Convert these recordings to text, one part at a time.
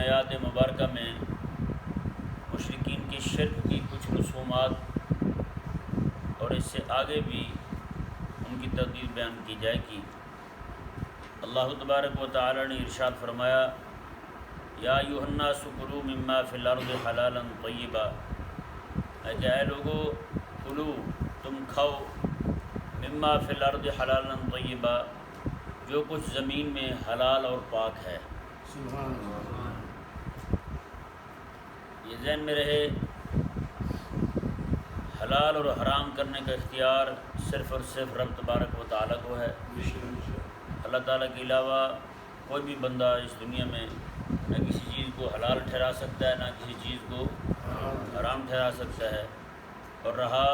آیات مبارکہ میں مشرکین کی شرک کی کچھ رسومات اور اس سے آگے بھی ان کی تردید بیان کی جائے گی۔ اللہ تبارک و تعالی نے ارشاد فرمایا یا ایھا الناس کلوا مما فی الارض حلالا طیبا، کہ اے لوگو کلو تم کھاؤ مما فی الارض حلالا طیبا، جو کچھ زمین میں حلال اور پاک ہے۔ سبحان اللہ۔ یہ ذہن میں رہے، حلال اور حرام کرنے کا اختیار صرف اور صرف رب تبارک و تعالیٰ کو ہے۔ اللہ تعالیٰ کے علاوہ کوئی بھی بندہ اس دنیا میں نہ کسی چیز کو حلال ٹھہرا سکتا ہے، نہ کسی چیز کو حرام ٹھہرا سکتا ہے۔ اور رہا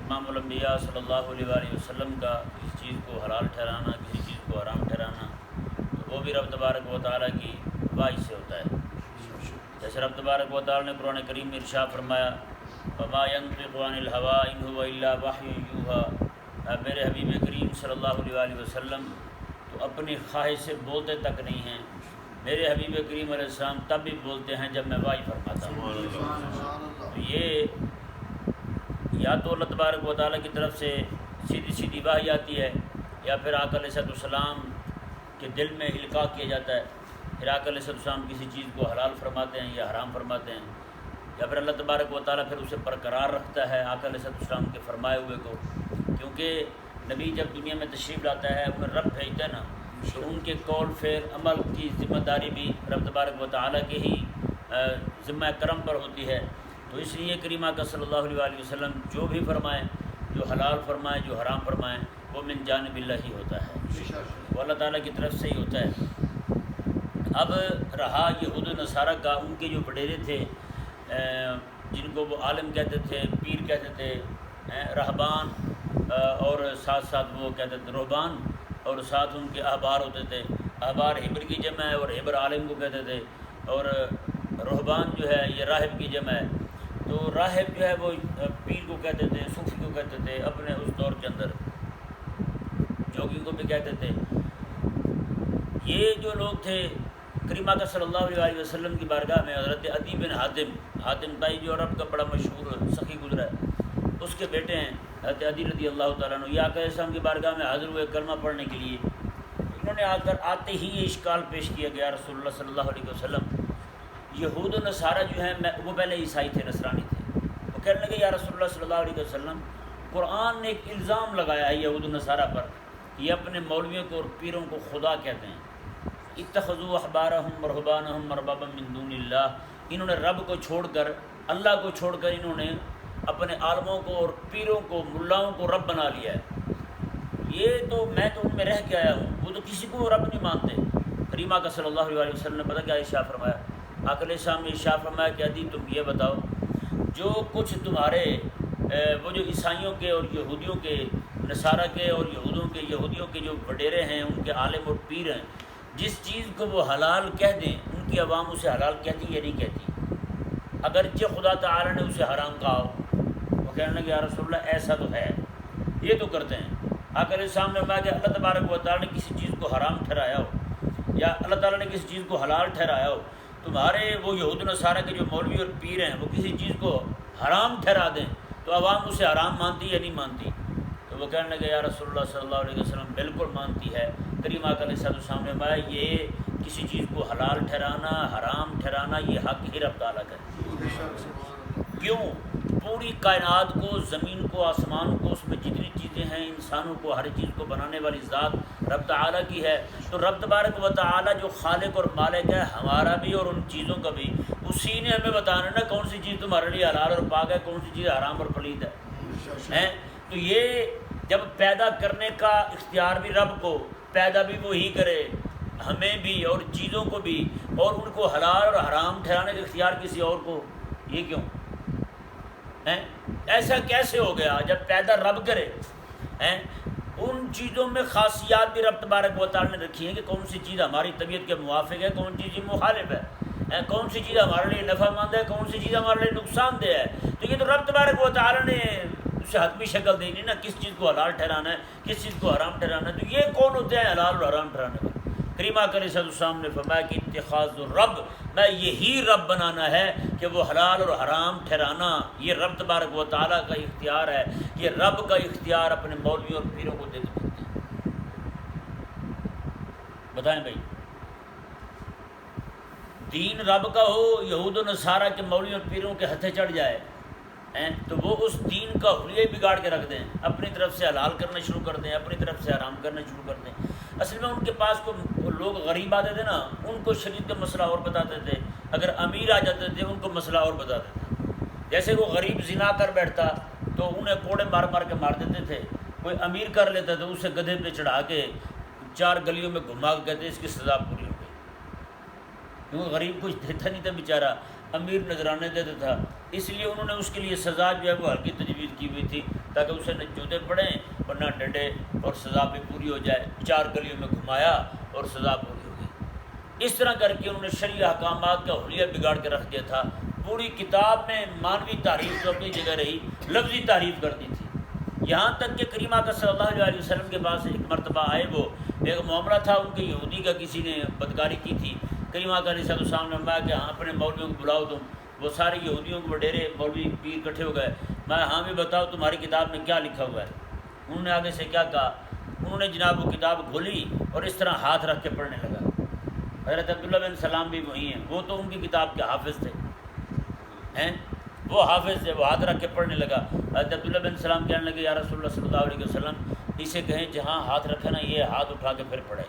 امام الانبیاء صلی اللہ علیہ وآلہ وسلم کا کسی چیز کو حلال ٹھہرانا، کسی چیز کو حرام ٹھہرانا، تو وہ بھی رب تبارک و تعالیٰ کی وحی سے ہوتا ہے۔ جیسے رب تبارک و تعالیٰ نے قرآن کریم میں ارشاد فرمایا وما ينطق عن الهوى ان هو الا وحی یوحی، میرے حبیب کریم صلی اللہ علیہ وآلہ وسلم تو اپنی خواہش سے بولتے تک نہیں ہیں، میرے حبیب کریم علیہ السلام تب بھی بولتے ہیں جب میں وحی فرماتا ہوں۔ تو یہ یا تو اللہ تبارک و تعالیٰ کی طرف سے سیدھی سیدھی وحی آتی ہے، یا پھر آقا علیہ السلام کے دل میں القاء کیا جاتا ہے، پھر آقا علیہ السلام کسی چیز کو حلال فرماتے ہیں یا حرام فرماتے ہیں، یا پھر اللہ تبارک و تعالیٰ پھر اسے برقرار رکھتا ہے آقا علیہ السلام کے فرمائے ہوئے کو، کیونکہ نبی جب دنیا میں تشریف لاتا ہے انہیں رب بھیجتا ہے نا، تو ان کے قول فعل عمل کی ذمہ داری بھی رب تبارک و تعالیٰ کے ہی ذمہ کرم پر ہوتی ہے۔ تو اس لیے کریم آقا صلی اللہ علیہ وآلہ وسلم جو بھی فرمائیں، جو حلال فرمائیں، جو حرام فرمائیں، وہ من جانب اللہ ہی ہوتا ہے، وہ اللہ تعالیٰ کی طرف سے ہی ہوتا ہے۔ اب رہا یہود و نصارہ کا، ان کے جو وڈیرے تھے جن کو وہ عالم کہتے تھے، پیر کہتے تھے، رہبان، اور ساتھ ساتھ وہ کہتے تھے رہبان، اور ساتھ ان کے احبار ہوتے تھے۔ احبار حبر کی جمع ہے اور حبر عالم کو کہتے تھے، اور رہبان جو ہے یہ راہب کی جمع ہے۔ تو راہب جو ہے وہ پیر کو کہتے تھے، صوفی کو کہتے تھے اپنے اس دور کے اندر، جوگی کو بھی کہتے تھے۔ یہ جو لوگ تھے کریم آقا صلی اللہ علیہ وآلہ وسلم کی بارگاہ میں حضرت عدی بن حاتم طائی جو عرب کا بڑا مشہور سخی گزرا ہے، اس کے بیٹے ہیں حضرت عدی رضی اللہ تعالیٰ عنہ، یہ آقا علیہ السلام کی بارگاہ میں حاضر ہوئے کلمہ پڑھنے کے لیے۔ انہوں نے آ کر آتے ہی یہ اشکال پیش کیا کہ یا رسول اللہ صلی اللہ علیہ وسلم، یہود و نصارہ جو ہیں وہ پہلے عیسائی تھے، نصرانی تھے، وہ کہنے لگے یا رسول اللہ صلی اللہ علیہ وسلم، قرآن نے ایک الزام لگایا ہے یہود و نصارہ پر، یہ اپنے مولویوں کو اور پیروں کو خدا کہتے ہیں۔ اتخذوا احبارهم ورهبانهم اربابا من دون اللہ، انہوں نے رب کو چھوڑ کر، اللہ کو چھوڑ کر انہوں نے اپنے عالموں کو اور پیروں کو، ملاؤں کو رب بنا لیا ہے۔ یہ تو میں تو ان میں رہ کے آیا ہوں، وہ تو کسی کو رب نہیں مانتے۔ کریم آقا صلی اللہ علیہ وسلم نے پتہ کیا ارشاد فرمایا؟ آقا علیہ السلام نے ارشاد فرمایا کہ عدی تم یہ بتاؤ، جو کچھ تمہارے وہ جو عیسائیوں کے اور یہودیوں کے، نصارہ کے اور یہودیوں کے جو وڈیرے ہیں، ان کے عالم اور پیر ہیں، جس چیز کو وہ حلال کہہ دیں، ان کی عوام اسے حلال کہتی یا نہیں کہتی؟ اگرچہ خدا تعالی نے اسے حرام کہا ہو، وہ کہنے لگے یا رسول اللہ ایسا تو ہے، یہ تو کرتے ہیں۔ آقا علیہ السلام نے فرمایا کہ اللہ تبارک و تعالی نے کسی چیز کو حرام ٹھہرایا ہو یا اللہ تعالیٰ نے کسی چیز کو حلال ٹھہرایا ہو، تمہارے وہ یہود و نصارہ کے جو مولوی اور پیر ہیں وہ کسی چیز کو حرام ٹھہرا دیں تو عوام اسے حرام مانتی یا نہیں مانتی؟ تو وہ کہنے لگے یا رسول اللہ صلی اللہ علیہ وسلم بالکل مانتی ہے۔ کریم آقا علیہ السلام نے فرمایا یہ کسی چیز کو حلال ٹھہرانا، حرام ٹھہرانا، یہ حق ہی رب تعالیٰ کا ہے۔ کیوں؟ پوری کائنات کو، زمین کو، آسمان کو، اس میں جتنی چیزیں ہیں، انسانوں کو، ہر چیز کو بنانے والی ذات رب تعالیٰ کی ہے۔ تو رب تبارک و تعالیٰ جو خالق اور مالک ہے ہمارا بھی اور ان چیزوں کا بھی، اسی نے ہمیں بتانا نا کون سی چیز تمہارے لیے حلال اور پاک ہے، کون سی چیز حرام اور پلید ہے۔ تو یہ جب پیدا کرنے کا اختیار بھی رب کو، پیدا بھی وہی کرے، ہمیں بھی اور چیزوں کو بھی، اور ان کو حلال اور حرام ٹھہرانے کا اختیار کسی اور کو، یہ کیوں؟ ایسا کیسے ہو گیا؟ جب پیدا رب کرے، ان چیزوں میں خاصیات بھی رب تبارک و تعالی نے رکھی ہیں کہ کون سی چیز ہماری طبیعت کے موافق ہے، کون سی چیز مخالف ہے، کون سی چیز ہمارے لیے نفع مند ہے، کون سی چیز ہمارے لیے نقصان دہ ہے۔ تو یہ تو رب تبارک و تعالی نے اسے حتمی شکل دینی نا، کس چیز کو حلال ٹھہرانا ہے، کس چیز کو حرام ٹھہرانا ہے۔ تو یہ کون ہوتے ہیں حلال اور حرام ٹھہرانے والے؟ کریمہ علیہ السلام نے فرمایا کہ اتخاذ الرب، میں یہی رب بنانا ہے کہ وہ حلال اور حرام ٹھہرانا یہ رب تبارک و تعالیٰ کا اختیار ہے، یہ رب کا اختیار اپنے مولویوں اور پیروں کو دے دیتے ہیں۔ بتائیں بھائی، دین رب کا ہو، یہود و نصارہ کے مولویوں اور پیروں کے ہتھے چڑھ جائے تو وہ اس دین کا حلیہ بگاڑ کے رکھ دیں، اپنی طرف سے حلال کرنا شروع کر دیں، اپنی طرف سے حرام کرنا شروع کر دیں۔ اصل میں ان کے پاس کو لوگ غریب آتے تھے نا، ان کو شریعت کا مسئلہ اور بتاتے تھے، اگر امیر آ جاتے تھے ان کو مسئلہ اور بتاتے تھے۔ جیسے وہ غریب زنا کر بیٹھتا تو انہیں کوڑے مار مار کے مار دیتے تھے، کوئی امیر کر لیتا تو اسے گدھے پہ چڑھا کے 4 گلیوں میں گھما کے کہتے اس کی سزا پوری ہو گئی، کیونکہ غریب کچھ دیتا نہیں تھا بیچارہ، امیر نذرانے دیتا تھا، اس لیے انہوں نے اس کے لیے سزا جو ہے وہ ہلکی تجویز کی ہوئی تھی تاکہ اسے نہ جوتے پڑیں اور نہ ڈنڈے، اور سزا بھی پوری ہو جائے۔ 4 گلیوں میں گھمایا اور سزا پوری ہو گئی۔ اس طرح کر کے انہوں نے شرعی احکامات کا حلیہ بگاڑ کے رکھ دیا تھا۔ پوری کتاب میں مانوی تعریف تو اپنی جگہ رہی، لفظی تعریف کر دی تھی، یہاں تک کہ کریمہ کا صلی اللہ علیہ وسلم کے پاس ایک مرتبہ آئے، وہ ایک معاملہ تھا ان کے یہودی کا، کسی نے بدکاری کی تھی۔ کریمہ علیہ السلام نے فرمایا کہ ہاں اپنے مولویوں کو بلاؤ تم، وہ سارے یہودیوں کے وڈیرے مولوی پیر اکٹھے ہو گئے، میں ہاں بھی بتاؤ تمہاری کتاب میں کیا لکھا ہوا ہے۔ انہوں نے آگے سے کیا کہا، انہوں نے جناب وہ کتاب کھولی اور اس طرح ہاتھ رکھ کے پڑھنے لگا۔ حضرت عبداللہ بن سلام بھی وہی ہیں، وہ تو ان کی کتاب کے حافظ تھے، وہ حافظ تھے، وہ ہاتھ رکھ کے پڑھنے لگا۔ حضرت عبداللہ بن سلام کہنے لگے یا رسول اللہ صلی اللہ علیہ وسلم، اسے کہیں جہاں ہاتھ رکھے نا یہ ہاتھ اٹھا کے پھر پڑھے۔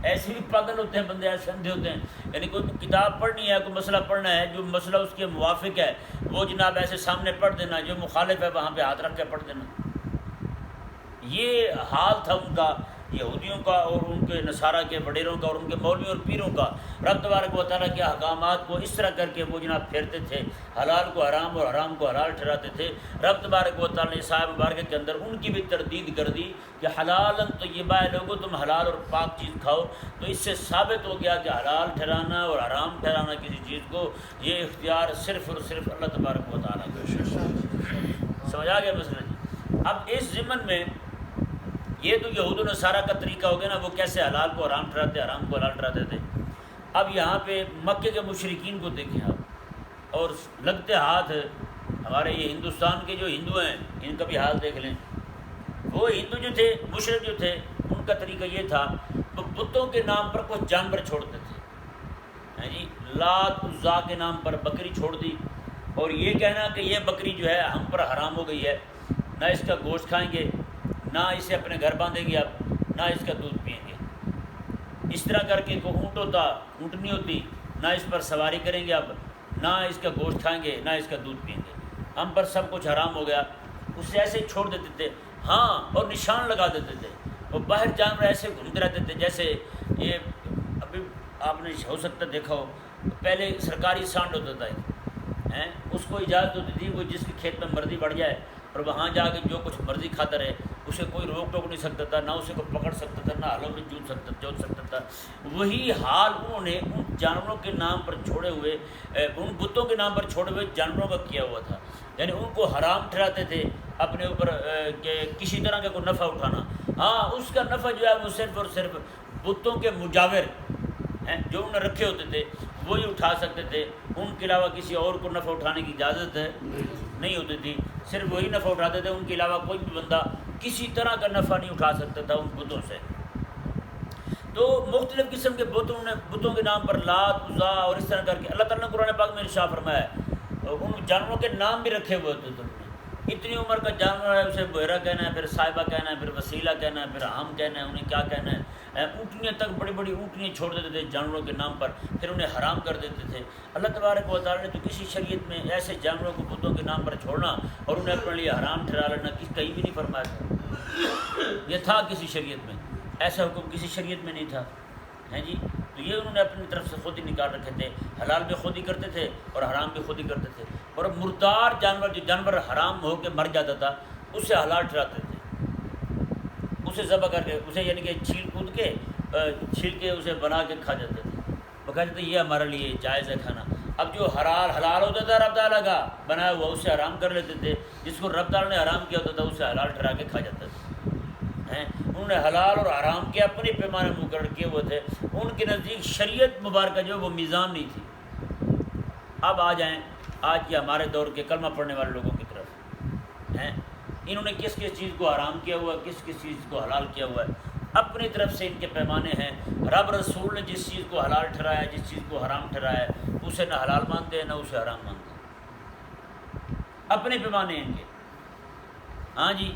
ایسے بھی پاگل ہوتے ہیں بندے، ایسے اندھے ہوتے ہیں، یعنی کوئی کتاب پڑھنی ہے، کوئی مسئلہ پڑھنا ہے، جو مسئلہ اس کے موافق ہے وہ جناب ایسے سامنے پڑھ دینا، جو مخالف ہے وہاں پہ ہاتھ رکھ کے پڑھ دینا۔ یہ حال تھا ان کا، یہودیوں کا اور ان کے نصارہ کے وڈیروں کا اور ان کے مولویوں اور پیروں کا۔ رب تبارک و تعالیٰ کے احکامات کو اس طرح کر کے وہ جناب پھیرتے تھے، حلال کو حرام اور حرام کو حلال ٹھہراتے تھے۔ رب تبارک و تعالیٰ نے صاحب مبارک کے اندر ان کی بھی تردید کر دی کہ حلال طیبہ ہے، لوگوں تم حلال اور پاک چیز کھاؤ، تو اس سے ثابت ہو گیا کہ حلال ٹھہرانا اور حرام ٹھہرانا کسی چیز کو یہ اختیار صرف اور صرف اللہ تبارک و تعالیٰ کا۔ سمجھ آ گیا مسئلہ جی؟ اب اس ضمن میں یہ تو یہود و نصارہ کا طریقہ ہو گیا نا، وہ کیسے حلال کو حرام ٹھہراتے، حرام کو حلال ٹھہراتے تھے۔ اب یہاں پہ مکے کے مشرکین کو دیکھیں آپ، اور لگتے ہاتھ ہمارے یہ ہندوستان کے جو ہندو ہیں ان کا بھی حال دیکھ لیں۔ وہ ہندو جو تھے، مشرک جو تھے، ان کا طریقہ یہ تھا وہ بتوں کے نام پر کچھ جانور چھوڑتے تھے، جی لات عزا کے نام پر بکری چھوڑ دی، اور یہ کہنا کہ یہ بکری جو ہے ہم پر حرام ہو گئی ہے، نہ اس کا گوشت کھائیں گے، نہ اسے اپنے گھر باندھیں گے اب، نہ اس کا دودھ پئیں گے۔ اس طرح کر کے کوئی اونٹ ہوتا، اونٹنی ہوتی، نہ اس پر سواری کریں گے اب، نہ اس کا گوشت کھائیں گے، نہ اس کا دودھ پئیں گے، ہم پر سب کچھ حرام ہو گیا۔ اسے ایسے ہی چھوڑ دیتے تھے، ہاں، اور نشان لگا دیتے تھے۔ وہ باہر جانور ایسے گھومتے رہتے تھے جیسے یہ ابھی آپ نے ہو سکتا دیکھا ہو، پہلے سرکاری سانڈ ہوتا تھا، اس کو اجازت ہوتی تھی وہ جس کے کھیت میں مرضی بڑھ جائے اور وہاں جا کے جو کچھ مرضی کھاتا رہے، اسے کوئی روک ٹوک نہیں سکتا تھا، نہ اسے کوئی پکڑ سکتا تھا، نہ ہالوں میں جوت سکتا تھا۔ وہی حال انہوں نے ان جانوروں کے نام پر چھوڑے ہوئے، ان بتوں کے نام پر چھوڑے ہوئے جانوروں کا کیا ہوا تھا، یعنی ان کو حرام ٹھہراتے تھے اپنے اوپر کہ کسی طرح کا کوئی نفع اٹھانا، ہاں اس کا نفع جو ہے وہ صرف اور صرف بتوں کے مجاور جو انہوں نے رکھے ہوتے تھے وہی اٹھا سکتے تھے، ان کے علاوہ کسی اور کو نفع اٹھانے کی اجازت نہیں ہوتی تھی، صرف وہی نفع اٹھاتے تھے، ان کے علاوہ کوئی بھی بندہ کسی طرح کا نفع نہیں اٹھا سکتا تھا ان بتوں سے۔ تو مختلف قسم کے بتوں کے نام پر لات عزا اور اس طرح کر کے اللہ تعالیٰ نے قرآن پاک میں ارشاد فرمایا ہے، ان جانوروں کے نام بھی رکھے ہوئے ہوتے تھے۔ اتنی عمر کا جانور ہے اسے بحیرہ کہنا ہے، پھر صاحبہ کہنا ہے، پھر وسیلہ کہنا ہے، پھر ہم کہنا ہے، انہیں کیا کہنا ہے، اونٹنیاں تک بڑی بڑی اونٹنیاں چھوڑ دیتے تھے جانوروں کے نام پر، پھر انہیں حرام کر دیتے تھے۔ اللہ تبارک و تعالیٰ نے تو کسی شریعت میں ایسے جانوروں کو بتوں کے نام پر چھوڑنا اور انہیں اپنے لیے حرام ٹھہرا لینا کہیں بھی نہیں فرمایا تھا، یہ تھا کسی شریعت میں، ایسا حکم کسی شریعت میں نہیں تھا، ہیں جی۔ تو یہ انہوں نے اپنی طرف سے خود ہی نکال رکھے تھے، حلال بھی خود ہی کرتے تھے اور حرام بھی خود ہی کرتے تھے، اور مردار جانور جو جانور حرام ہو کے مر جاتا تھا اسے حلال ٹھہراتے تھے، اسے ذبح کر کے اسے یعنی کہ چھیل کے اسے بنا کے کھا جاتے تھے، وہ کہتے تھے یہ ہمارے لیے جائز ہے کھانا۔ اب جو حلال ہوتا تھا رب تعالیٰ کا بنایا ہوا اسے حرام کر لیتے تھے، جس کو رب تعالیٰ نے حرام کیا ہوتا تھا اسے حلال ٹھہرا کے کھا جاتا تھا۔ انہوں نے حلال اور حرام کے اپنے پیمانے مقرر کیے ہوئے تھے، ان کے نزدیک شریعت مبارکہ جو وہ میزان نہیں تھی۔ اب آ جائیں آج کے ہمارے دور کے کلمہ پڑھنے والے لوگوں کی طرف ہیں، انہوں نے کس کس چیز کو حرام کیا ہوا ہے، کس کس چیز کو حلال کیا ہوا ہے، اپنی طرف سے ان کے پیمانے ہیں۔ رب رسول نے جس چیز کو حلال ٹھہرایا، جس چیز کو حرام ٹھہرایا ہے، اسے نہ حلال مانتے ہیں نہ اسے حرام مانتے ہیں، اپنے پیمانے ہیں ان کے۔ ہاں جی،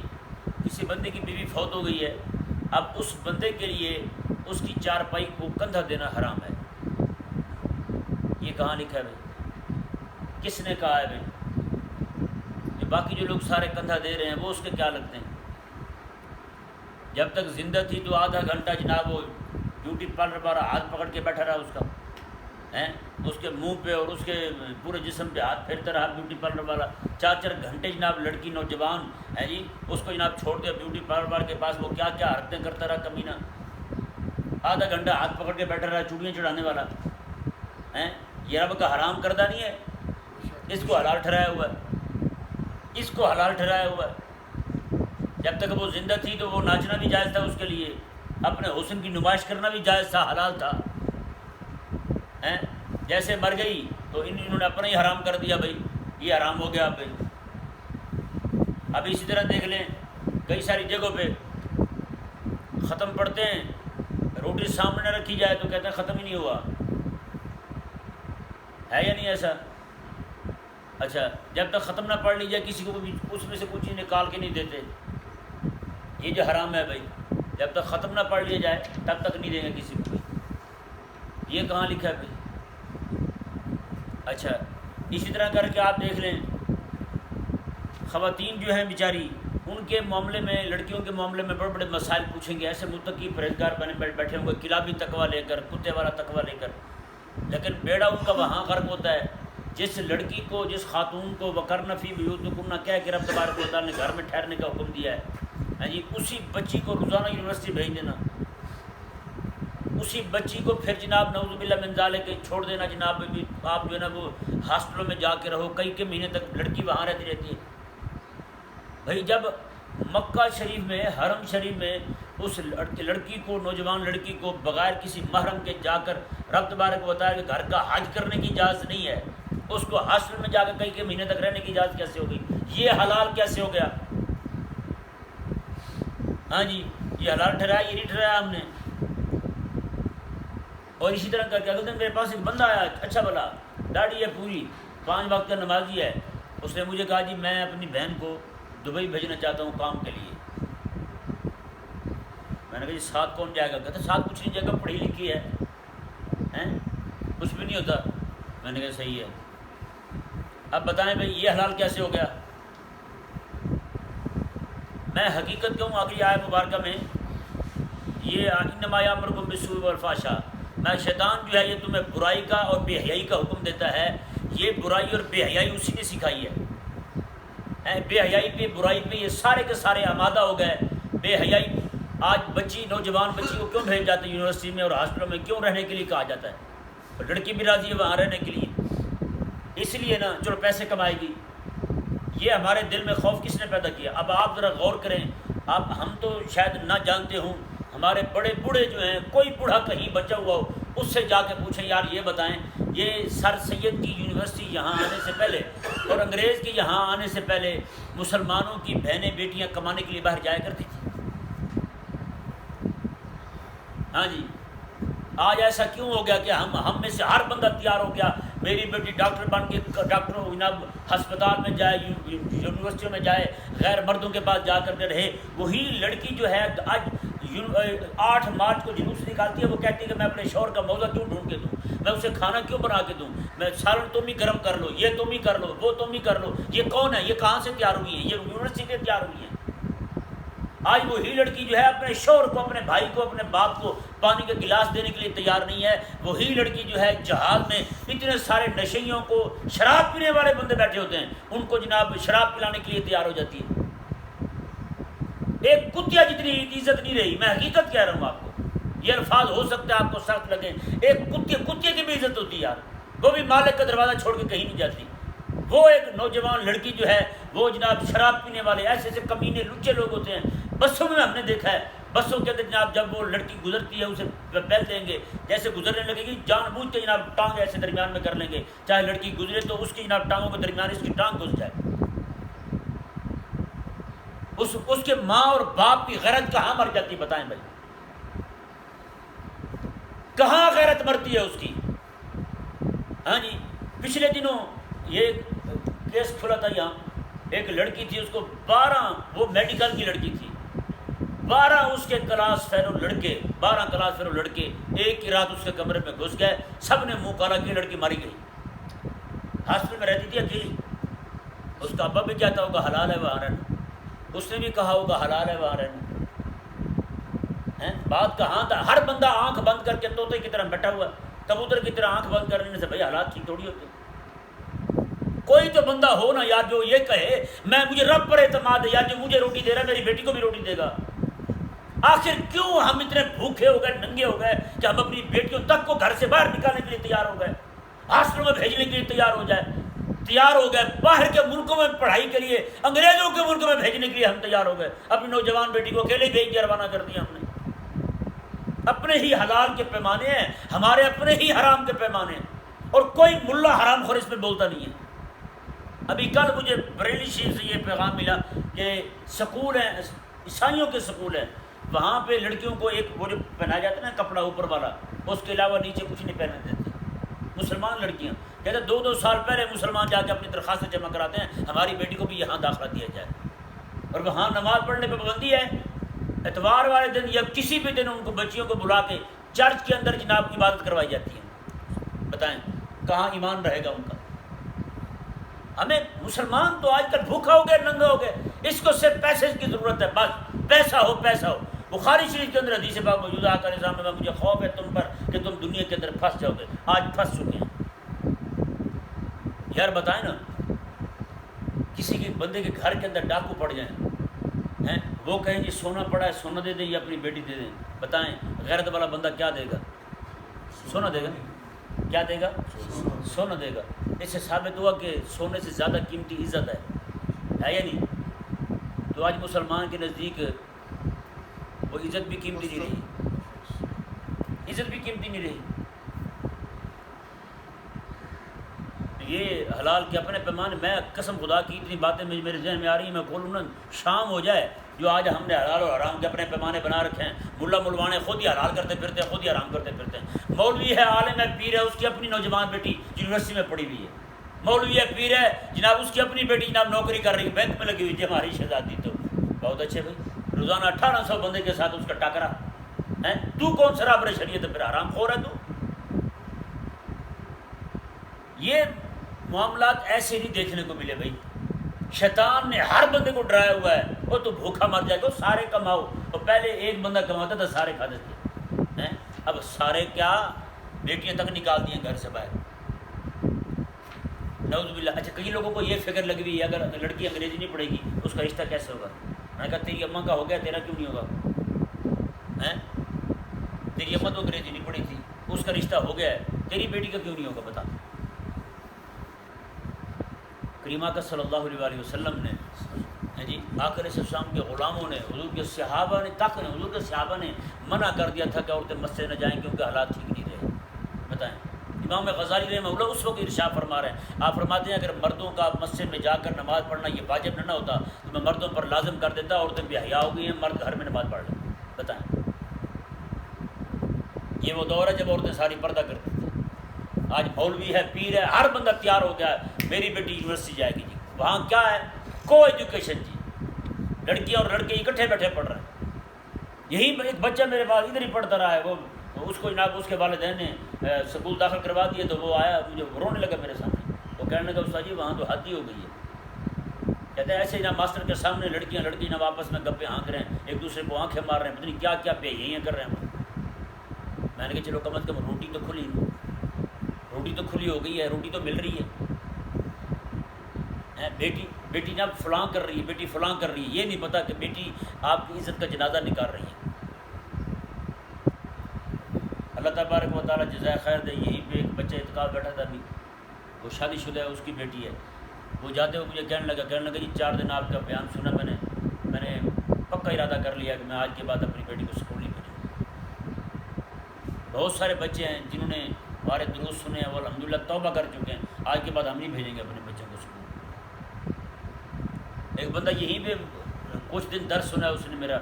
کسی بندے کی بیوی فوت ہو گئی ہے، اب اس بندے کے لیے اس کی چارپائی کو کندھا دینا حرام ہے، یہ کہاں لکھا ہے بھائی؟ کس نے کہا ہے بھائی؟ یہ باقی جو لوگ سارے کندھا دے رہے ہیں وہ اس کے کیا لگتے ہیں؟ جب تک زندہ تھی تو آدھا گھنٹہ جناب وہ بیوٹی پارلر والا ہاتھ پکڑ کے بیٹھا رہا اس کا، ہیں اس کے منہ پہ اور اس کے پورے جسم پہ ہاتھ پھیرتا رہا بیوٹی پارلر والا، 4 گھنٹے جناب لڑکی نوجوان ہے جی اس کو جناب چھوڑ دیا بیوٹی پارلر والے کے پاس، وہ کیا کیا حرکتیں کرتا رہا کمینہ، آدھا گھنٹہ ہاتھ پکڑ کے بیٹھا رہا چوڑیاں چڑھانے والا، ہیں یہ رب کا حرام کردہ نہیں ہے، اس کو حلال ٹھہرایا ہوا ہے، اس کو حلال ٹھہرایا ہوا ہے۔ جب تک وہ زندہ تھی تو وہ ناچنا بھی جائز تھا اس کے لیے، اپنے حسن کی نمائش کرنا بھی جائز تھا، حلال تھا، ہیں جیسے مر گئی تو انہوں نے اپنا ہی حرام کر دیا بھائی، یہ حرام ہو گیا بھائی۔ اب اسی طرح دیکھ لیں کئی ساری جگہوں پہ ختم پڑھتے ہیں، روٹی سامنے نہ رکھی جائے تو کہتے ہیں ختم ہی نہیں ہوا، ہے یا نہیں ایسا؟ اچھا جب تک ختم نہ پڑھ لی جائے کسی کو بھی اس میں سے کچھ چیز نکال کے نہیں دیتے، یہ جو حرام ہے بھائی، جب تک ختم نہ پڑھ لیا جائے تب تک نہیں دیں گے کسی کو، یہ کہاں لکھا ہے بھائی؟ اچھا اسی طرح کر کے آپ دیکھ لیں خواتین جو ہیں بیچاری، ان کے معاملے میں، لڑکیوں کے معاملے میں بڑے بڑے مسائل پوچھیں گے، ایسے متقی پرہیزگار بنے بیٹھے ہوں گے کلابی تقویٰ لے کر، کتے والا تقویٰ لے کر، لیکن بیڑا ان کا وہاں غرق ہوتا ہے جس لڑکی کو، جس خاتون کو وقرن فی بیوتکن کہہ کے رب تبارک و تعالیٰ نے گھر میں ٹھہرنے کا حکم دیا ہے جی، اسی بچی کو روزانہ یونیورسٹی بھیج دینا، اسی بچی کو پھر جناب نعوذ باللہ من ذالک چھوڑ دینا جناب، آپ جو ہے نا وہ ہاسپٹلوں میں جا کے رہو، کئی مہینے تک لڑکی وہاں رہتی ہے بھائی۔ جب مکہ شریف میں، حرم شریف میں اس لڑکی کو، نوجوان لڑکی کو بغیر کسی محرم کے جا کر رب تبارک و تعالیٰ کے گھر کا حج کرنے کی اجازت نہیں ہے، اس کو ہاسپٹل میں جا کے کئی مہینے تک رہنے کی اجازت کیسے ہوگی؟ یہ حلال کیسے ہو گیا؟ ہاں جی یہ حلال ٹھہرایا، یہ نہیں ٹھہرایا ہم نے۔ اور اسی طرح کر کے اگلے دن میرے پاس ایک بندہ آیا، اچھا بھلا داڑھی ہے پوری، 5 وقت کا نمازی ہے، اس نے مجھے کہا جی میں اپنی بہن کو دبئی بھیجنا چاہتا ہوں کام کے لیے۔ میں نے کہا جی ساتھ کون جائے گا؟ کہتا ساتھ کچھ نہیں جائے گا، پڑھی لکھی ہے، کچھ بھی نہیں ہوتا۔ میں نے کہا صحیح ہے، اب بتائیں بھائی یہ حلال کیسے ہو گیا؟ میں حقیقت کہوں آخری آیت مبارکہ میں یہ انما یامرکم بالسوء والفحشاء، میں شیطان جو ہے یہ تمہیں برائی کا اور بے حیائی کا حکم دیتا ہے، یہ برائی اور بے حیائی اسی نے سکھائی ہے، بے حیائی پہ، برائی پہ یہ سارے کے سارے آمادہ ہو گئے۔ بے حیائی، آج بچی، نوجوان بچی کو کیوں بھیج جاتے ہیں یونیورسٹی میں اور ہاسپٹل میں، کیوں رہنے کے لیے کہا جاتا ہے؟ اور لڑکی بھی راضی ہے وہاں رہنے کے لیے، اس لیے نا چلو پیسے کمائے گی۔ یہ ہمارے دل میں خوف کس نے پیدا کیا؟ اب آپ ذرا غور کریں، اب ہم تو شاید نہ جانتے ہوں، ہمارے بڑے بوڑھے جو ہیں، کوئی بوڑھا کہیں بچا ہوا ہو اس سے جا کے پوچھیں یار یہ بتائیں، یہ سر سید کی یونیورسٹی یہاں آنے سے پہلے اور انگریز کی یہاں آنے سے پہلے مسلمانوں کی بہنیں بیٹیاں کمانے کے لیے باہر جایا کرتی تھیں؟ ہاں جی آج ایسا کیوں ہو گیا کہ ہم میں سے ہر بندہ تیار ہو گیا میری بیٹی ڈاکٹر بن کے ڈاکٹر جناب ہسپتال میں جائے، یونیورسٹیوں میں جائے، غیر مردوں کے پاس جا کر کے رہے۔ وہی لڑکی جو ہے آج 8 مارچ کو جلوس نکالتی ہے، وہ کہتی ہے کہ میں اپنے شوہر کا موضوع کیوں ڈھونڈ کے دوں، میں اسے کھانا کیوں بنا کے دوں، میں سالن تم ہی گرم کر لو، یہ تم ہی کر لو، وہ تم ہی کر لو۔ یہ کون ہے؟ یہ کہاں سے تیار ہوئی ہیں؟ یہ یونیورسٹی سے تیار ہوئی ہیں۔ آج وہی لڑکی جو ہے اپنے شوہر کو، اپنے بھائی کو، اپنے باپ کو پانی کا گلاس دینے کے لیے تیار نہیں ہے۔ وہی لڑکی جو ہے جہاز میں اتنے سارے نشیوں کو، شراب پینے والے بندے بیٹھے ہوتے ہیں، ان کو جناب شراب پلانے کے لیے تیار ہو جاتی ہے۔ ایک کتیا جتنی عزت نہیں رہی، میں حقیقت کہہ رہا ہوں آپ کو، یہ الفاظ ہو سکتے ہیں آپ کو سخت لگیں، ایک کتے کی بھی عزت ہوتی ہے یار، وہ بھی مالک کا دروازہ چھوڑ کے کہیں نہیں جاتی۔ وہ ایک نوجوان لڑکی جو ہے وہ جناب شراب پینے والے ایسے ایسے کمینے لچے لوگ ہوتے ہیں، بسوں میں ہم نے دیکھا ہے بسوں کے اندر جناب جب وہ لڑکی گزرتی ہے اسے پہل دیں گے، جیسے گزرنے لگے گی جان بوجھ کے جناب ٹانگ ایسے درمیان میں کر لیں گے، چاہے لڑکی گزرے تو اس کی جناب ٹانگوں کے درمیان اس کی ٹانگ گھس جائے۔ اس کے ماں اور باپ کی غیرت کہاں مر جاتی بتائیں بھائی، کہاں غیرت مرتی ہے اس کی؟ ہاں جی، پچھلے دنوں یہ کیس کھلا تھا یہاں، ایک لڑکی تھی، اس کو 12، وہ میڈیکل کی لڑکی تھی، 12 اس کے کلاس فیلو لڑکے، 12 کلاس فیلو لڑکے ایک ہی رات اس کے کمرے میں گھس گئے، سب نے منہ کالا کیا، لڑکی ماری گئی، ہاسپٹل میں رہتی تھی اکیلی۔ اس کا ابا بھی کہتا ہوگا حلال ہے وہاں رہنا، اس نے بھی کہا ہوگا حلال ہے وہاں رہنا۔ بات کہاں تھا؟ ہر بندہ آنکھ بند کر کے طوطے کی طرح بیٹھا ہوا، کبوتر کی طرح آنکھ بند کرنے سے بھائی حالات ٹھیک تھوڑی ہوتے۔ کوئی تو بندہ ہو نا یار جو یہ کہے مجھے رب پر اعتماد ہے یار، جو مجھے روٹی دے رہا ہے میری بیٹی کو بھی روٹی دے گا۔ آخر کیوں ہم اتنے بھوکے ہو گئے، ننگے ہو گئے کہ ہم اپنی بیٹیوں تک کو گھر سے باہر نکالنے کے لیے تیار ہو گئے، ہاسٹلوں میں بھیجنے کے لیے تیار ہو گئے، باہر کے ملکوں میں پڑھائی کے لیے، انگریزوں کے ملکوں میں بھیجنے کے لیے ہم تیار ہو گئے۔ اپنی نوجوان بیٹی کو اکیلے بھیج کے روانہ کر دیا ہم نے۔ اپنے ہی حلال کے پیمانے ہیں، ہمارے اپنے ہی حرام کے پیمانے ہیں، اور کوئی ملا حرام خور اس پہ بولتا نہیں ہے۔ ابھی کل مجھے بریلی شریف سے یہ پیغام ملا کہ سکول ہیں، عیسائیوں کے سکول ہیں، وہاں پہ لڑکیوں کو ایک وہ جو پہنایا جاتا ہے نا کپڑا اوپر والا، اس کے علاوہ نیچے کچھ نہیں پہننے دیتے۔ مسلمان لڑکیاں کہتے ہیں 2 سال پہلے مسلمان جا کے اپنی درخواستیں جمع کراتے ہیں ہماری بیٹی کو بھی یہاں داخلہ دیا جائے، اور وہاں نماز پڑھنے پہ پابندی ہے۔ اتوار والے دن یا کسی بھی دن ان کو بچیوں کو بلا کے چرچ کے اندر جناب عبادت کروائی جاتی ہے۔ بتائیں کہاں ایمان رہے گا ان کا؟ ہمیں مسلمان تو آج کل بھوکا ہو گئے، ننگا ہو گئے، اس کو صرف پیسے کی ضرورت ہے، بس پیسہ ہو پیسہ ہو۔ بخاری شریف کے اندر حدیث پاک موجود ہے، آقا علیہ السلام نے مجھے خوف ہے تم پر کہ تم دنیا کے اندر پھنس جاؤ گے، آج پھنس چکے ہیں۔ یار بتائیں نا، کسی کے بندے کے گھر کے اندر ڈاکو پڑ جائیں، وہ کہیں جی سونا پڑا ہے سونا دے دیں یا اپنی بیٹی دے دیں، بتائیں غیرت والا بندہ کیا دے گا؟ سونا دے گا۔ کیا دے گا؟ سونا دے گا۔ اس سے ثابت ہوا کہ سونے سے زیادہ قیمتی عزت ہے یا نہیں؟ تو آج مسلمان کے نزدیک وہ عزت بھی قیمتی نہیں رہی، عزت بھی قیمتی نہیں رہی۔ یہ حلال کے اپنے پیمانے، میں قسم خدا کی اتنی باتیں میرے ذہن میں آ رہی ہیں، میں کھولوں نا شام ہو جائے، جو آج ہم نے حلال اور حرام کے اپنے پیمانے بنا رکھے ہیں۔ ملا ملوانے خود ہی حلال کرتے پھرتے ہیں، خود ہی حرام کرتے پھرتے ہیں۔ مولوی ہے، عالم ہے، پیر ہے، اس کی اپنی نوجوان بیٹی یونیورسٹی میں پڑھی ہوئی ہے۔ مولوی ہے، پیر ہے جناب، اس کی اپنی بیٹی جناب نوکری کر رہی ہے، بینک میں لگی ہوئی ہے، ہماری شہزادی تو بہت اچھے بھائی، روزانہ 1800 بندے کے ساتھ اس کا ٹاکرا ہے۔ تو کون سا رابر شریعت ہے؟ پھر حرام خور ہے تو۔ یہ معاملات ایسے نہیں دیکھنے کو ملے بھائی۔ شیطان نے ہر بندے کو ڈرایا ہوا ہے، وہ تو بھوکا مر جائے گا، سارے کماؤ۔ اور پہلے ایک بندہ کماتا تھا، سارے کھاتے تھے، اب سارے کیا بیٹیاں تک نکال دیا گھر سے باہر، نعوذ باللہ۔ اچھا کئی لوگوں کو یہ فکر لگی ہوئی ہے اگر لڑکی انگریزی نہیں پڑھے گی اس کا رشتہ کیسے ہوگا؟ میں نے کہا تیری اماں کا ہو گیا، تیرا کیوں نہیں ہوگا؟ تیری اماں تو انگریزی نہیں پڑھی تھی، اس کا رشتہ ہو گیا ہے، تیری بیٹی کا کیوں نہیں ہوگا؟ بتا۔ کریمہ کا صلی اللہ علیہ وسلم نے جی آقا علیہ السلام کے غلاموں نے، حضور کے صحابہ نے تک نے، حضور کے صحابہ نے منع کر دیا تھا کہ عورتیں مسجد نہ جائیں کیونکہ حالات ٹھیک نہیں رہے۔ بتائیں امام غزالی رحمہ اللہ اس وقت ارشاد فرما رہے ہیں، آپ فرماتے ہیں اگر مردوں کا مسجد میں جا کر نماز پڑھنا یہ واجب نہ ہوتا تو میں مردوں پر لازم کر دیتا، عورتیں بے حیا ہو گئی ہیں، مرد گھر میں نماز پڑھ لیں۔ بتائیں یہ وہ دور ہے جب عورتیں ساری پردہ کرتی تھیں۔ آج مولوی ہے، پیر ہے، ہر بندہ تیار ہو گیا ہے میری بیٹی یونیورسٹی جائے گی جی۔ وہاں کیا ہے؟ کو ایجوکیشن جی، لڑکیاں اور لڑکے اکٹھے بیٹھے پڑھ رہے ہیں۔ یہی ایک بچہ میرے پاس ادھر ہی پڑھتا رہا ہے، وہ اس کو جناب اس کے والدین نے سکول داخل کروا دیے، تو وہ آیا مجھے رونے لگا میرے سامنے، وہ کہنے لگا استاد جی وہاں تو حد ہی ہو گئی ہے۔ کہتے ہیں ایسے جناب ماسٹر کے سامنے لڑکیاں لڑکی جناب آپس میں گپے ہانک رہے ہیں، ایک دوسرے کو آنکھیں مار رہے ہیں، پتہ نہیں کیا کیا بے حیاں کر رہے ہیں۔ میں نے کہا چلو کم از کم روٹی تو کھلی، روٹی تو کھلی ہو گئی ہے، روٹی تو مل رہی ہے۔ بیٹی جب فلاں کر رہی ہے، بیٹی فلاں کر رہی ہے، یہ نہیں پتا کہ بیٹی آپ کی عزت کا جنازہ نکال رہی ہے۔ اللہ تبارک و تعالیٰ جزائے خیر دے۔ یہی پہ ایک بچہ اعتکاف بیٹھا تھا، ابھی وہ شادی شدہ ہے، اس کی بیٹی ہے، وہ جاتے ہوئے مجھے کہنے لگا جی 4 دن آپ کا بیان سنا میں نے پکا ارادہ کر لیا کہ میں آج کے بعد اپنی بیٹی کو اسکول نہیں بھیجوں گا۔ بہت سارے بچے ہیں جنہوں نے ہمارے دروس سنے ہیں، وہ الحمدللہ توبہ کر چکے ہیں، آج کے بعد ہم نہیں بھیجیں گے اپنے بچوں کو اسکول۔ ایک بندہ یہیں پہ کچھ دن درس سنا ہے اس نے میرا،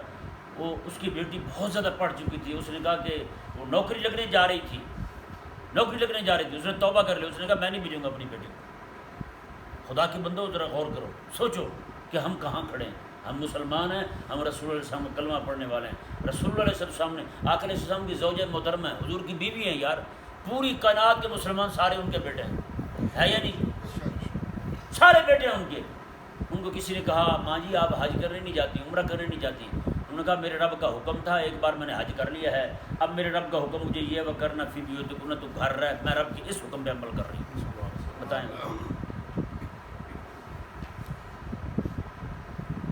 وہ اس کی بیٹی بہت زیادہ پڑھ چکی تھی، اس نے کہا کہ وہ نوکری لگنے جا رہی تھی، اس نے توبہ کر لی، اس نے کہا میں نہیں بھیجوں گا اپنی بیٹی کو۔ خدا کے بندو ذرا غور کرو، سوچو کہ ہم کہاں کھڑے ہیں۔ ہم مسلمان ہیں، ہم رسول اللہ علیہ السلام کا کلمہ پڑھنے والے ہیں، رسول اللہ علیہ السلام نے آقا علیہ السلام کی زوجہ محترمہ ہے، حضور کی بیوی ہیں یار، پوری کائنات کے مسلمان سارے ان کے بیٹے ہیں، ہے یا نہیں؟ سارے بیٹے ہیں ان کے۔ ان کو کسی نے کہا ماں جی آپ حج کرنے نہیں جاتی، عمرہ کرنے نہیں جاتی؟ انہوں نے کہا میرے رب کا حکم تھا، ایک بار میں نے حج کر لیا ہے، اب میرے رب کا حکم مجھے یہ وہ کرنا فی بیوتکم، تو گھر رہ، میں رب کی اس حکم پہ عمل کر رہی ہوں۔ بتائیں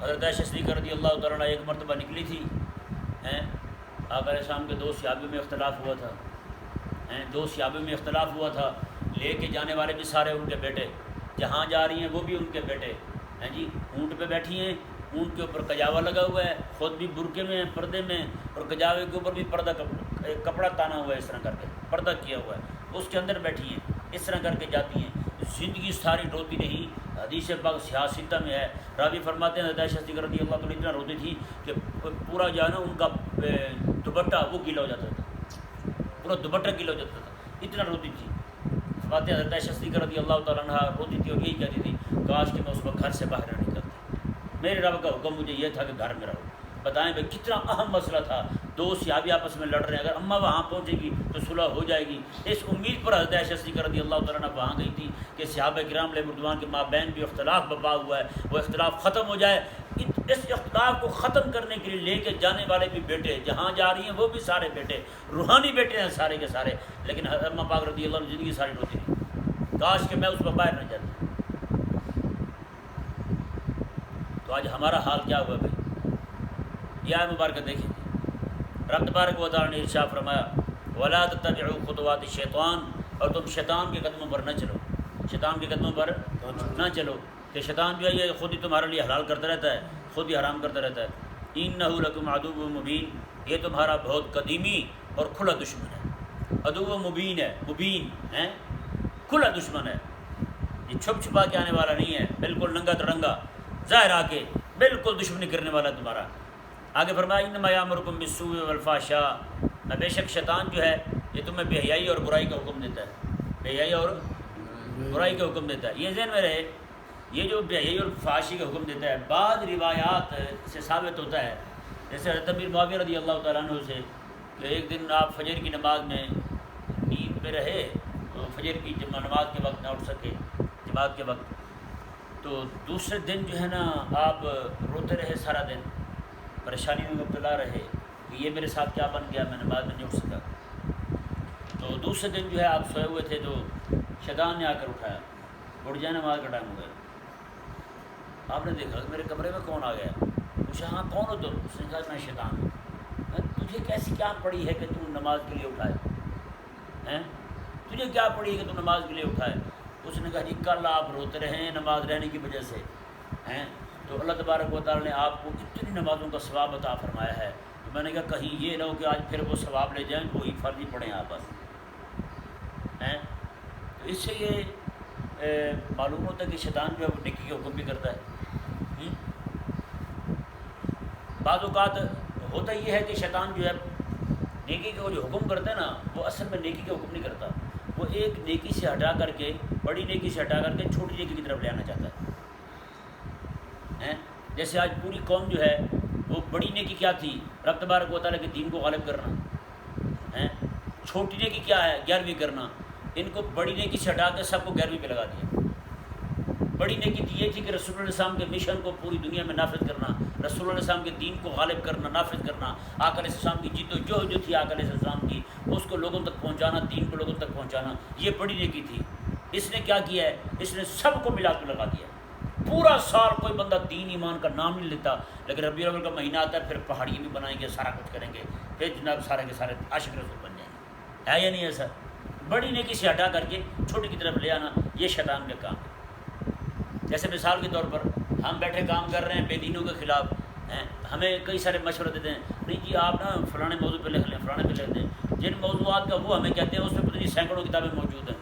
حضرت عائشہ صدیقہ رضی اللہ تعالیٰ عنہ ایک مرتبہ نکلی تھی، آقا علیہ السلام کے دو صحابیوں میں اختلاف ہوا تھا، لے کے جانے والے بھی سارے ان کے بیٹے، جہاں جا رہی ہیں وہ بھی ان کے بیٹے ہیں جی۔ اونٹ پہ بیٹھی ہیں، اونٹ کے اوپر کجاوا لگا ہوا ہے، خود بھی برقعے میں پردے میں، اور کجاوے کے اوپر بھی پردہ کپڑا تانا ہوا ہے، اس طرح کر کے پردہ کیا ہوا ہے، اس کے اندر بیٹھی ہیں، اس طرح کر کے جاتی ہیں، زندگی ساری روتی رہی۔ حدیث پاک سیاستہ میں ہے، راوی فرماتے ہیں عائشہ صدیقہ رضی اللہ تعالیٰ اتنا روتی تھی کہ پورا جو ہے نا ان کا دوپٹہ وہ گیلا ہو جاتا تھا، پورا دوپٹہ گیلا ہو جاتا تھا، اتنا روتی تھی۔ فرماتے ہیں عائشہ صدیقہ رضی اللہ تعالیٰ عنہ روتی تھی اور یہی کہتی تھی کاش کہ میں اس وقت گھر سے باہر نہ نکلتی، میرے رب کا حکم مجھے یہ تھا کہ گھر میں رہو۔ بتائیں بھائی کتنا اہم مسئلہ تھا، دو صحابی آپس میں لڑ رہے ہیں، اگر اماں وہاں پہنچے گی تو صلح ہو جائے گی، اس امید پر حضرت عائشہ صدیقہ رضی اللہ تعالیٰ عنہ وہاں گئی تھی کہ صحابہ کرام علیہ رضوان کے مابین بھی اختلاف برپا ہوا ہے، وہ اختلاف ختم ہو جائے۔ اس اختلاف کو ختم کرنے کے لیے لے کے جانے والے بھی بیٹے، جہاں جا رہی ہیں وہ بھی سارے بیٹے، روحانی بیٹے ہیں سارے کے سارے، لیکن حضرت اماں پاک رضی اللہ عنہ زندگی ساری روتی تھی، کاش کہ میں اس پر باہر نہ جاتی۔ تو آج ہمارا حال کیا ہوا بھائی؟ یہ آیت مبارکہ دیکھیں، رب تبارک و تعالیٰ نے ارشاد فرمایا وَلَا تَتَّبِعُوا خُطُوَاتِ الشَّيْطَانِ، اور تم شیطان کے قدموں پر نہ چلو، شیطان کے قدموں پر نہ چلو، کہ شیطان جو ہے یہ خود ہی تمہارے لیے حلال کرتا رہتا ہے، خود ہی حرام کرتا رہتا ہے۔ إِنَّهُ لَكُمْ عَدُوٌّ مُبِينٌ، یہ تمہارا بہت قدیمی اور کھلا دشمن ہے، عدو مبین ہے، مبین ہے، کھلا دشمن ہے، یہ چھپ چھپا کے آنے والا نہیں ہے، بالکل ننگا تڑنگا ظاہر آ کے بالکل دشمنی کرنے والا تمہارا۔ آگے فرمایا انما یامرکم بالسوء والفحشاء، بے شک شیطان جو ہے یہ تمہیں بے حیائی اور برائی کا حکم دیتا ہے، بے حیائی اور برائی کا حکم دیتا ہے۔ یہ ذہن میں رہے، یہ جو بے حیائی اور فحاشی کا حکم دیتا ہے، بعض روایات سے ثابت ہوتا ہے، جیسے حضرت امیر معاویہ رضی اللہ تعالیٰ عنہ سے کہ ایک دن آپ فجر کی نماز میں نیند پہ رہے، تو فجر کی نماز کے وقت نہ اٹھ سکے جماعت کے وقت، تو دوسرے دن جو ہے نا آپ روتے رہے سارا دن، پریشانی میں مبتلا رہے کہ یہ میرے ساتھ کیا بن گیا، میں نماز میں نہیں اٹھ سکا۔ تو دوسرے دن جو ہے آپ سوئے ہوئے تھے تو شیطان نے آ کر اٹھایا، اٹھ جائے نماز کا ٹائم ہو گیا، آپ نے دیکھا کہ میرے کمرے میں کون آ گیا، پوچھا ہاں کون ہو تم؟ اس نے کہا میں شیطان ہوں۔ تجھے کیسی کیا پڑی ہے کہ تم نماز کے لیے اٹھائے ہیں؟ تجھے کیا پڑی ہے کہ تم نماز کے لیے اٹھائے؟ اس نے کہا جی کل آپ روتے رہے ہیں نماز رہنے کی وجہ سے ہیں، تو اللہ تبارک و تعالیٰ نے آپ کو اتنی نمازوں کا ثواب عطا فرمایا ہے، تو میں نے کہا کہیں یہ نہ ہو کہ آج پھر وہ ثواب لے جائیں، وہی فرض ہی پڑھیں آپ بس ہیں۔ تو اس سے یہ معلوم ہوتا ہے کہ شیطان جو ہے وہ نیکی کے حکم بھی کرتا ہے۔ بعض اوقات ہوتا یہ ہے کہ شیطان جو ہے نیکی کا جو حکم کرتا ہے نا، وہ اصل میں نیکی کا حکم نہیں کرتا، وہ ایک نیکی سے ہٹا کر کے، بڑی نیکی سے ہٹا کر کے چھوٹی نیکی کی طرف لے آنا چاہتا ہے۔ جیسے آج پوری قوم جو ہے وہ بڑی نیکی کیا تھی؟ رب تبارک و تعالیٰ کے دین کو غالب کرنا ہے۔ چھوٹی نیکی کیا ہے؟ 11ویں کرنا۔ ان کو بڑی نیکی سے ہٹا کے سب کو 11ویں پہ لگا دیا۔ بڑی نیکی یہ تھی کہ رسول اللہ علیہ السلام کے مشن کو پوری دنیا میں نافذ کرنا، رسول اللہ علیہ السلام کے دین کو غالب کرنا، نافذ کرنا، آقا علیہ السلام کی جد و جہد جو تھی آقا علیہ السلام کی، اس کو لوگوں تک پہنچانا، دین کو لوگوں تک پہنچانا، یہ بڑی نیکی تھی۔ اس نے کیا کیا ہے؟ اس نے سب کو ملا کے لگا دیا۔ پورا سال کوئی بندہ دین ایمان کا نام نہیں لیتا، لیکن ربیع الاول کا مہینہ آتا ہے، پھر پہاڑیاں بھی بنائیں گے، سارا کچھ کریں گے، پھر جناب سارے کے سارے عاشق رسول بن جائیں گے۔ ہے یا نہیں ایسا؟ بڑی نیکی سے ہٹا کر کے چھوٹی کی طرف لے آنا، یہ شیطان کا کام ہے۔ جیسے مثال کے طور پر ہم بیٹھے کام کر رہے ہیں بے دینوں کے خلاف ہیں، ہمیں کئی سارے مشورے دیتے ہیں، نہیں جی آپ نا فلانے موضوع پہ لکھ لیں، فلانے پہ لکھ دیں، جن موضوعات کا وہ ہمیں کہتے ہیں اس میں پتہ نہیں سینکڑوں کتابیں موجود ہیں.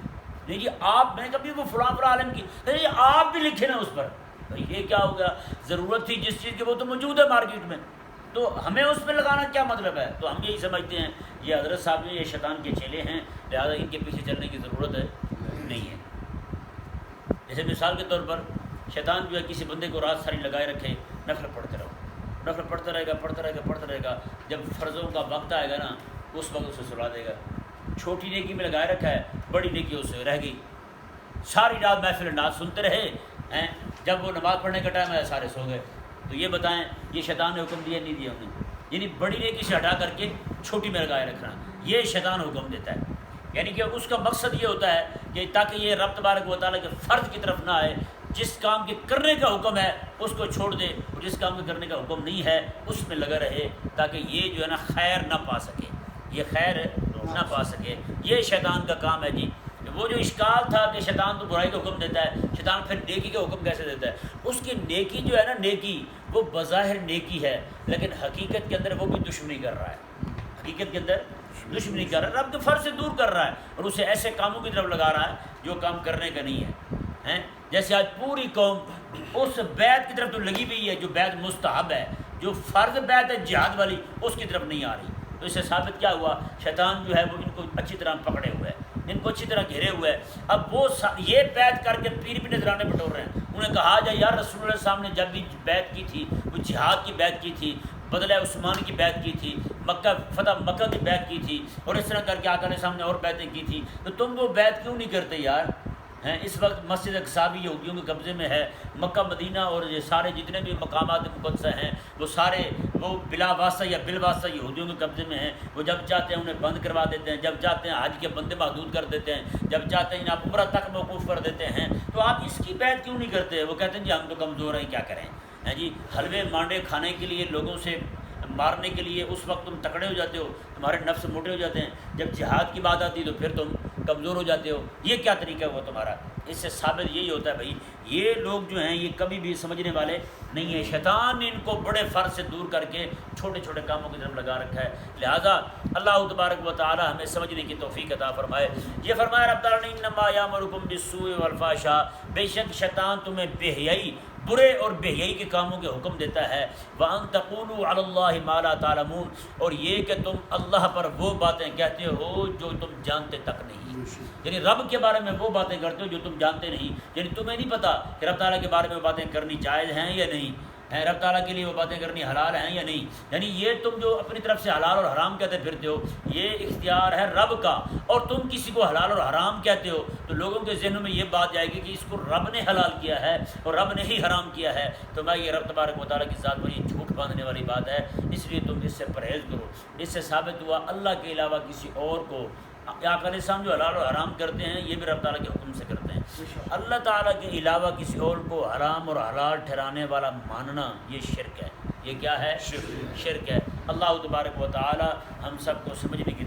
نہیں جی آپ، میں نے کبھی وہ فلاں فلاں عالم کی، نہیں جی آپ بھی لکھیں نا اس پر. بھائی یہ کیا ہو گیا؟ ضرورت تھی جس چیز کی وہ تو موجود ہے مارکیٹ میں، تو ہمیں اس پہ لگانا کیا مطلب ہے؟ تو ہم یہی سمجھتے ہیں یہ حضرت صاحب جو یہ شیطان کے چیلے ہیں، لہٰذا ان کے پیچھے چلنے کی ضرورت ہے نہیں ہے. جیسے مثال کے طور پر شیطان جو ہے کسی بندے کو رات ساری لگائے رکھے، نفل پڑھتے رہو، نفل پڑھتا رہے گا، پڑھتا رہے گا، پڑھتا رہے گا، جب فرضوں کا وقت آئے گا نا اس وقت اسے سلا دے گا. چھوٹی نیکی میں لگائے رکھا ہے، بڑی نیکی اس سے رہ گئی. ساری رات محفل نعت سنتے رہے ہیں، جب وہ نماز پڑھنے کا ٹائم ہے سارے سو گئے. تو یہ بتائیں یہ شیطان نے حکم دیا نہیں دیا انہیں؟ یعنی بڑی نیکی سے ہٹا کر کے چھوٹی میں لگائے رکھنا، یہ شیطان حکم دیتا ہے. یعنی کہ اس کا مقصد یہ ہوتا ہے کہ تاکہ یہ رب تبارک و تعالیٰ کے فرض کی طرف نہ آئے. جس کام کے کرنے کا حکم ہے اس کو چھوڑ دے، اور جس کام کے کرنے کا حکم نہیں ہے اس میں لگا رہے، تاکہ یہ جو ہے نا خیر نہ پا سکے، یہ خیر نہ پا سکے. یہ شیطان کا کام ہے جی. وہ جو اشکال تھا کہ شیطان تو برائی کا حکم دیتا ہے، شیطان پھر نیکی کا حکم کیسے دیتا ہے؟ اس کی نیکی جو ہے نا، نیکی وہ بظاہر نیکی ہے لیکن حقیقت کے اندر وہ بھی دشمنی کر رہا ہے. حقیقت کے اندر دشمنی کر رہا ہے، رب کے فرض سے دور کر رہا ہے اور اسے ایسے کاموں کی طرف لگا رہا ہے جو کام کرنے کا نہیں ہے. جیسے آج پوری قوم اس بیعت کی طرف تو لگی ہوئی ہے جو بیعت مستحب ہے، جو فرض بیعت ہے جہاد والی اس کی طرف نہیں آ رہی. تو اس سے ثابت کیا ہوا؟ شیطان جو ہے وہ ان کو اچھی طرح پکڑے ہوئے ہے، ان کو اچھی طرح گھیرے ہوئے ہے. اب وہ یہ بیعت کر کے پیر بھی نذرانے بٹور رہے ہیں. انہیں کہا جائے یار رسول اللہ صاحب نے جب بھی بیعت کی تھی وہ جہاد کی بیعت کی تھی، بدلہ عثمان کی بیعت کی تھی، مکہ فتح مکہ کی بیعت کی تھی، اور اس طرح کر کے آقا علیہ السلام نے اور بیعتیں کی تھی، تو تم وہ بیعت کیوں نہیں کرتے یار؟ اس وقت مسجد اقصیٰ بھی یہودیوں کے قبضے میں ہے، مکہ مدینہ اور یہ سارے جتنے بھی مقامات مقدسہ ہیں وہ سارے وہ بلا واسطہ یا بال واسطہ یہودیوں کے قبضے میں ہیں. وہ جب چاہتے ہیں انہیں بند کروا دیتے ہیں، جب چاہتے ہیں حج کے بندے محدود کر دیتے ہیں، جب چاہتے ہیں آپ عمرہ تک موقوف کر دیتے ہیں. تو آپ اس کی بیعت کیوں نہیں کرتے؟ وہ کہتے ہیں جی ہم تو کمزور ہیں کیا کریں. جی حلوے مانڈے کھانے کے لیے، لوگوں سے مارنے کے لیے اس وقت تم تکڑے ہو جاتے ہو، تمہارے نفس موٹے ہو جاتے ہیں، جب جہاد کی بات آتی ہے تو پھر تم کمزور ہو جاتے ہو. یہ کیا طریقہ ہے وہ تمہارا؟ اس سے ثابت یہی ہوتا ہے بھائی یہ لوگ جو ہیں یہ کبھی بھی سمجھنے والے نہیں ہیں. شیطان نے ان کو بڑے فرض سے دور کر کے چھوٹے چھوٹے کاموں کی طرف لگا رکھا ہے. لہٰذا اللہ تبارک و تعالی ہمیں سمجھنے کی توفیق عطا فرمائے. یہ فرمایا رب تعالیٰ نے انما یامرکم بالسوء والفحشاء، بے شک شیطان تمہیں بے حیائی، برے اور بے حیائی کے کاموں کے حکم دیتا ہے. وَأَن تَقُولُوا عَلَى اللَّهِ مَا لَا تَعْلَمُونَ، اور یہ کہ تم اللہ پر وہ باتیں کہتے ہو جو تم جانتے تک نہیں. یعنی رب کے بارے میں وہ باتیں کرتے ہو جو تم جانتے نہیں. یعنی تمہیں نہیں پتہ کہ رب تعالیٰ کے بارے میں وہ باتیں کرنی جائز ہیں یا نہیں ہیں، رب تعالیٰ کے لیے وہ باتیں کرنی حلال ہیں یا نہیں. یعنی یہ تم جو اپنی طرف سے حلال اور حرام کہتے پھرتے ہو یہ اختیار ہے رب کا، اور تم کسی کو حلال اور حرام کہتے ہو تو لوگوں کے ذہنوں میں یہ بات جائے گی کہ اس کو رب نے حلال کیا ہے اور رب نے ہی حرام کیا ہے. تو میں یہ رب تبارک و تعالیٰ کی ذات پر یہ جھوٹ باندھنے والی بات ہے، اس لیے تم اس سے پرہیز کرو. اس سے ثابت ہوا اللہ کے علاوہ کسی اور کو آقا علیہ السلام جو حلال و حرام کرتے ہیں یہ بھی رب تعالیٰ کے حکم سے کرتے ہیں. اللہ تعالیٰ کے علاوہ کسی اور کو حرام اور حلال ٹھہرانے والا ماننا یہ شرک ہے. یہ کیا ہے؟ شرک ہے. اللہ تبارک و تعالیٰ ہم سب کو سمجھنے کی